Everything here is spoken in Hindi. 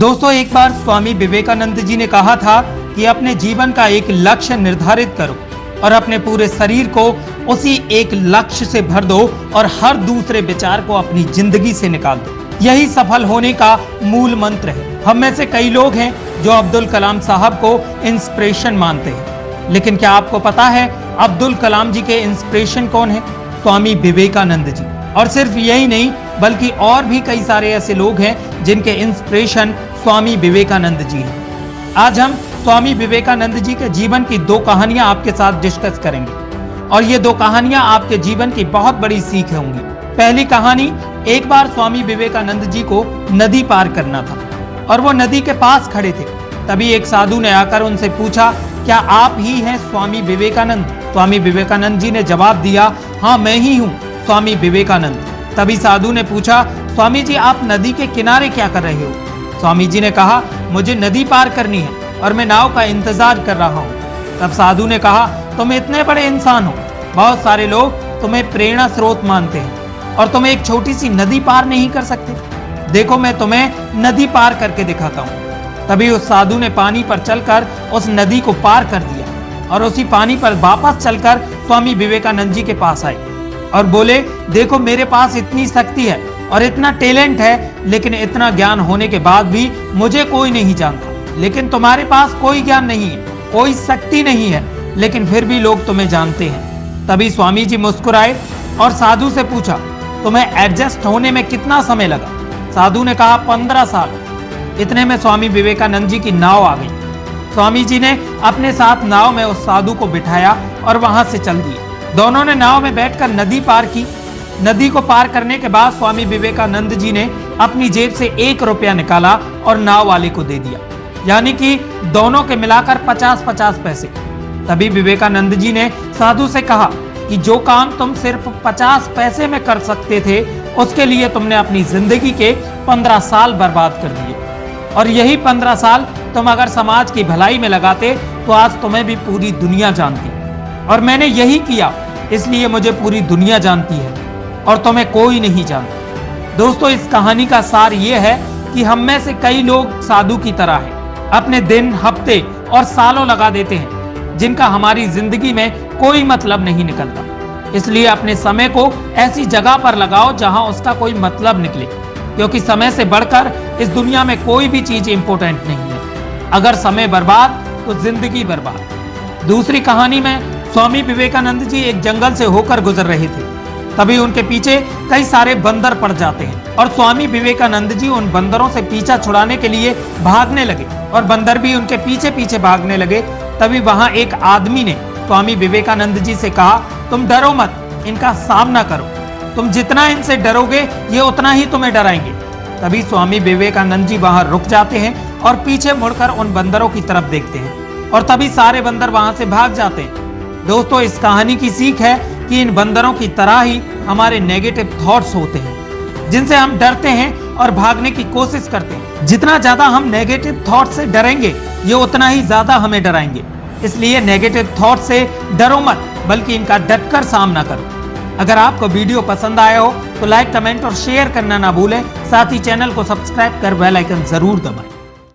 दोस्तों, एक बार स्वामी विवेकानंद जी ने कहा था कि अपने जीवन का एक लक्ष्य निर्धारित करो और अपने पूरे शरीर को उसी एक लक्ष्य से भर दो और हर दूसरे विचार को अपनी जिंदगी से निकाल दो। यही सफल होने का मूल मंत्र है। हम में से कई लोग हैं जो अब्दुल कलाम साहब को इंस्पिरेशन मानते हैं, लेकिन क्या आपको पता है अब्दुल कलाम जी के इंस्पिरेशन कौन है? स्वामी विवेकानंद जी। और सिर्फ यही नहीं बल्कि और भी कई सारे ऐसे लोग हैं जिनके इंस्पिरेशन स्वामी विवेकानंद जी हैं। आज हम स्वामी विवेकानंद जी के जीवन की दो कहानियां आपके साथ डिस्कस करेंगे और ये दो कहानियां आपके जीवन की बहुत बड़ी सीख होंगी। पहली कहानी, एक बार स्वामी विवेकानंद जी को नदी पार करना था और वो नदी के पास खड़े थे। तभी एक साधु ने आकर उनसे पूछा, क्या आप ही हैं स्वामी विवेकानंद? स्वामी विवेकानंद जी ने जवाब दिया, हाँ मैं ही हूँ स्वामी विवेकानंद। तभी साधु ने पूछा, स्वामी जी आप नदी के किनारे क्या कर रहे हो? स्वामी जी ने कहा, मुझे नदी पार करनी है और मैं नाव का इंतजार कर रहा हूँ। तब साधु ने कहा, तुम इतने बड़े इंसान हो, बहुत सारे लोग तुम्हें प्रेरणा स्रोत मानते हैं और तुम एक छोटी सी नदी पार नहीं कर सकते। देखो मैं तुम्हें नदी पार करके दिखाता हूँ। तभी उस साधु ने पानी पर चलकर उस नदी को पार कर दिया और उसी पानी पर वापस चलकर स्वामी विवेकानंद जी के पास आए और बोले, देखो मेरे पास इतनी शक्ति है और इतना टैलेंट है, लेकिन इतना ज्ञान होने के बाद भी मुझे कोई नहीं जानता। लेकिन तुम्हारे पास कोई ज्ञान नहीं है, कोई शक्ति नहीं है, लेकिन फिर भी लोग तुम्हें जानते हैं। तभी स्वामी जी मुस्कुराए और साधु से पूछा, तुम्हें एडजस्ट होने में कितना समय लगा? साधु ने कहा, 15 साल। इतने में स्वामी विवेकानंद जी की नाव आ गई। स्वामी जी ने अपने साथ नाव में उस साधु को बिठाया और वहां से चल दिए। दोनों ने नाव में बैठकर नदी पार की। नदी को पार करने के बाद स्वामी विवेकानंद जी ने अपनी जेब से 1 रुपया निकाला और नाव वाले को दे दिया, यानी कि दोनों के मिलाकर 50-50 पैसे। तभी विवेकानंद जी ने साधु से कहा कि जो काम तुम सिर्फ 50 पैसे में कर सकते थे, उसके लिए तुमने अपनी जिंदगी के 15 साल बर्बाद कर दिए, और यही 15 साल तुम अगर समाज की भलाई में लगाते तो आज तुम्हें भी पूरी दुनिया जानती। और मैंने यही किया, इसलिए मुझे पूरी दुनिया जानती है और तुम्हें कोई नहीं जानता। दोस्तों, इस कहानी का सार ये है कि हम में से कई लोग साधु की तरह हैं, अपने दिन, हफ्ते और सालों लगा देते हैं जिनका हमारी जिंदगी में कोई मतलब नहीं निकलता। इसलिए अपने समय को ऐसी जगह पर लगाओ जहां उसका कोई मतलब निकले, क्योंकि समय से बढ़कर इस दुनिया में कोई भी चीज इंपॉर्टेंट नहीं है। अगर समय बर्बाद तो जिंदगी बर्बाद। दूसरी कहानी में स्वामी विवेकानंद जी एक जंगल से होकर गुजर रहे थे। तभी उनके पीछे कई सारे बंदर पड़ जाते हैं और स्वामी विवेकानंद जी उन बंदरों से पीछा छुड़ाने के लिए भागने लगे और बंदर भी उनके पीछे पीछे भागने लगे। तभी वहां एक आदमी ने स्वामी विवेकानंद जी से कहा, तुम डरो मत, इनका सामना करो। तुम जितना इनसे डरोगे ये उतना ही तुम्हें डराएंगे। तभी स्वामी विवेकानंद जी वहां रुक जाते हैं और पीछे मुड़कर उन बंदरों की तरफ देखते हैं और तभी सारे बंदर वहां से भाग जाते हैं। दोस्तों, इस कहानी की सीख है कि इन बंदरों की तरह ही हमारे नेगेटिव थॉट्स होते हैं जिनसे हम डरते हैं और भागने की कोशिश करते हैं। जितना ज्यादा हम नेगेटिव थॉट से डरेंगे ये उतना ही ज्यादा हमें डराएंगे। इसलिए नेगेटिव थॉट से डरो मत, बल्कि इनका डटकर सामना करो। अगर आपको वीडियो पसंद आया हो तो लाइक, कमेंट और शेयर करना ना भूलें। साथ ही चैनल को सब्सक्राइब कर बेल आइकन जरूर दबाएं।